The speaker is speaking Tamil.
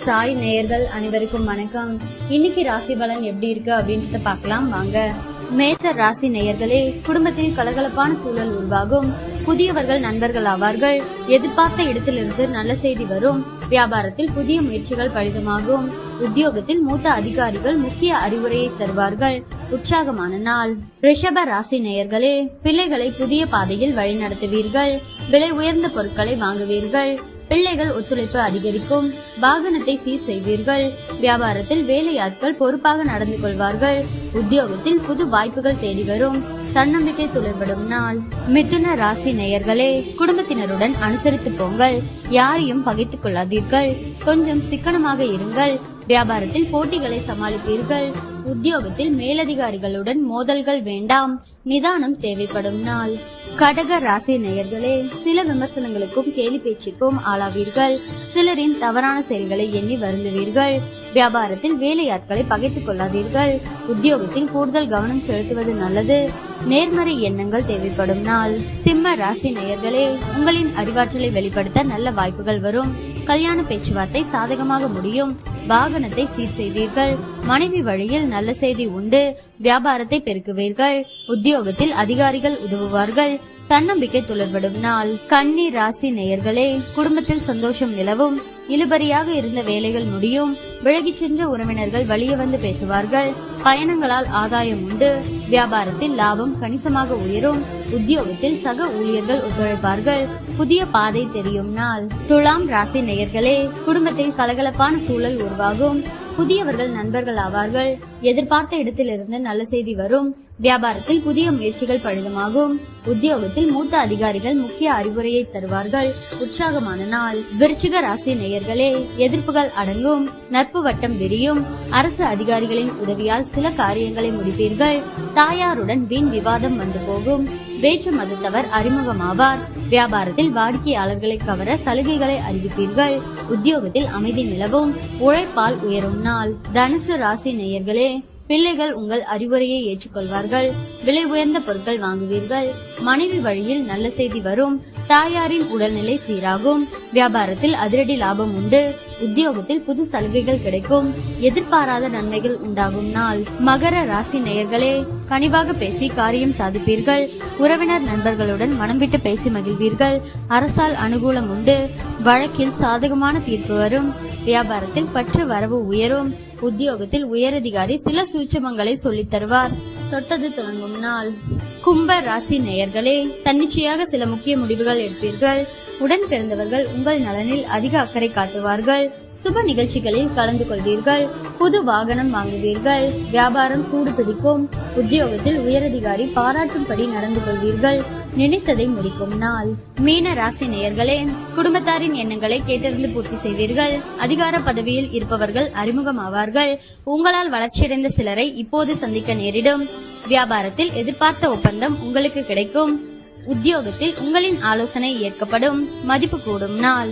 சாய் நேயர்கள் அனைவருக்கும் வணக்கம். இன்னைக்கு ராசி பலன் எப்படி இருக்கு அப்படின்றத பார்க்கலாம் வாங்க. மேச ராசி நேயர்களே, குடும்பத்தில் கலகலப்பான சூழல் உருவாகும். புதியவர்கள் நண்பர்கள் ஆவார்கள். எதிர்பார்த்த இடத்திலிருந்து நல்ல செய்தி வரும். வியாபாரத்தில் புதிய முயற்சிகள் பலிதமாகும். உத்தியோகத்தில் மூத்த அதிகாரிகள் முக்கிய அறிவுரையை தருவார்கள். உற்சாகமான நாள். ரிஷப ராசி நேயர்களே, பிள்ளைகளை புதிய பாதையில் வழிநடத்துவீர்கள். விலை உயர்ந்த பொருட்களை வாங்குவீர்கள். பிள்ளைகள் ஒத்துழைப்பு அதிகரிக்கும். வாகனத்தை சீர் செய்வீர்கள். வியாபாரத்தில் வேலையாட்கள் பொறுப்பாக நடந்து கொள்வார்கள். உத்தியோகத்தில் புது வாய்ப்புகள் தேடி வரும். தன்னம்பிக்கை துளிர்படும் நாள். மிதுன ராசி நேயர்களே, குடும்பத்தினருடன் அனுசரித்து போங்கள். யாரையும் பகைத்துக் கொள்ளாதீர்கள். கொஞ்சம் சிக்கனமாக இருங்கள். வியாபாரத்தில் போட்டிகளை சமாளிப்பீர்கள். உத்தியோகத்தில் மேலதிகாரிகளுடன் மோதல்கள் வேண்டாம். நிதானம் தேவைப்படும் நாள். கடக ராசி நேயர்களே, சில விமர்சனங்களுக்கும் கேலி பேச்சுக்கும் ஆளாவீர்கள். சிலரின் தவறான செயல்களை எண்ணி வருந்துவீர்கள். வியாபாரத்தில் வேலையாட்களை பகைத்துக் கொள்ளாதீர்கள். உத்தியோகத்தில் கூடுதல் கவனம் செலுத்துவது நல்லது. நேர்மறை எண்ணங்கள் தேவைப்படும் நாள். சிம்ம ராசி நேயர்களே, உங்களின் அறிவாற்றலை வெளிப்படுத்த நல்ல வாய்ப்புகள் வரும். கல்யாண பேச்சுவார்த்தை சாதகமாக முடியும். வாகனத்தை சீர் செய்வீர்கள். மனைவி வழியில் நல்ல செய்தி உண்டு. வியாபாரத்தை பெருக்குவீர்கள். உத்தியோகத்தில் அதிகாரிகள் உதவுவார்கள். தன்னம்பிக்கை துளிர்படும் நாள். கன்னி ராசி நேயர்களே, குடும்பத்தில் சந்தோஷம் நிலவும். இழுபறியாக இருந்த வேலைகள் முடியும். விலகிச் சென்ற உறவினர்கள் வழியே வந்து பேசுவார்கள். பயணங்களால் ஆதாயம் உண்டு. வியாபாரத்தில் லாபம் கணிசமாக உயரும். உத்தியோகத்தில் சக ஊழியர்கள் ஒத்துழைப்பார்கள். புதிய பாதை தெரியும் நாள். துலாம் ராசி நேயர்களே, குடும்பத்தில் கலகலப்பான சூழல் உருவாகும். புதியவர்கள் நண்பர்கள் ஆவார்கள். எதிர்பார்த்த இடத்திலிருந்து நல்ல செய்தி வரும். வியாபாரத்தில் புதிய முயற்சிகள் பலிதமாகும். உத்தியோகத்தில் மூத்த அதிகாரிகள் முக்கிய அறிவுரையை தருவார்கள். உற்சாகமான நாள். விருச்சிக ராசி நேயர்களே, எதிர்ப்புகள் அடங்கும். நட்பு வட்டம் விரியும். அரசு அதிகாரிகளின் உதவியால் சில காரியங்களை முடிப்பீர்கள். தாயாருடன் வீண் விவாதம் வந்து போகும். வேற்று மதத்தவர் அறிமுகமாவார். வியாபாரத்தில் வாடிக்கையாளர்களை கவர சலுகைகளை அறிவிப்பீர்கள். உத்தியோகத்தில் அமைதி நிலவும். உழைப்பால் உயரும் நாள். தனுசு ராசி நேயர்களே, பிள்ளைகள் உங்கள் அறிவுரையை ஏற்றுக்கொள்வார்கள். விலை உயர்ந்த பொருட்கள் வாங்குவீர்கள். மனைவி வழியில் நல்ல செய்தி வரும். தாயாரின் உடல்நிலை சீராகும். வியாபாரத்தில் அதிரடி லாபம் உண்டு. உத்தியோகத்தில் புது சலுகைகள் கிடைக்கும். எதிர்பாராத நன்மைகள் உண்டாகும் நாள். மகர ராசி நேயர்களே, கனிவாக பேசி காரியம் சாதிப்பீர்கள். உறவினர் நண்பர்களுடன் மனம் விட்டு பேசி மகிழ்வீர்கள். அரசால் அனுகூலம் உண்டு. வழக்கில் சாதகமான தீர்ப்பு வரும். வியாபாரத்தில் பற்று வரவு உயரும். உத்தியோகத்தில் உயரதிகாரி சில சூட்சமங்களை சொல்லித் தருவார். தொட்டது தொடங்கும் நாள். கும்ப ராசி நேயர்களே, தன்னிச்சையாக சில முக்கிய முடிவுகள் எடுப்பீர்கள். உடன் பிறந்தவர்கள் உங்கள் நலனில் அதிக அக்கறை காட்டுவார்கள். சுப நிகழ்ச்சிகளில் கலந்து கொள்வீர்கள். புது வாகனம் வாங்குவீர்கள். வியாபாரம் சூடு பிடிக்கும். உத்தியோகத்தில் உயரதிகாரி பாராட்டும்படி நடந்து கொள்வீர்கள். நினைத்ததை முடிக்கும் நாள். மீன ராசி நேயர்களே, குடும்பத்தாரின் எண்ணங்களை கேட்டறிந்து பூர்த்தி செய்வீர்கள். அதிகார பதவியில் இருப்பவர்கள் அறிமுகமாவார்கள். உங்களால் வளர்ச்சியடைந்த சிலரை இப்போது சந்திக்க நேரிடும். வியாபாரத்தில் எதிர்பார்த்த ஒப்பந்தம் உங்களுக்கு கிடைக்கும். உத்தியோகத்தில் உங்களின் ஆலோசனை ஏற்கப்படும். மதிப்பு கூடும் நாள்.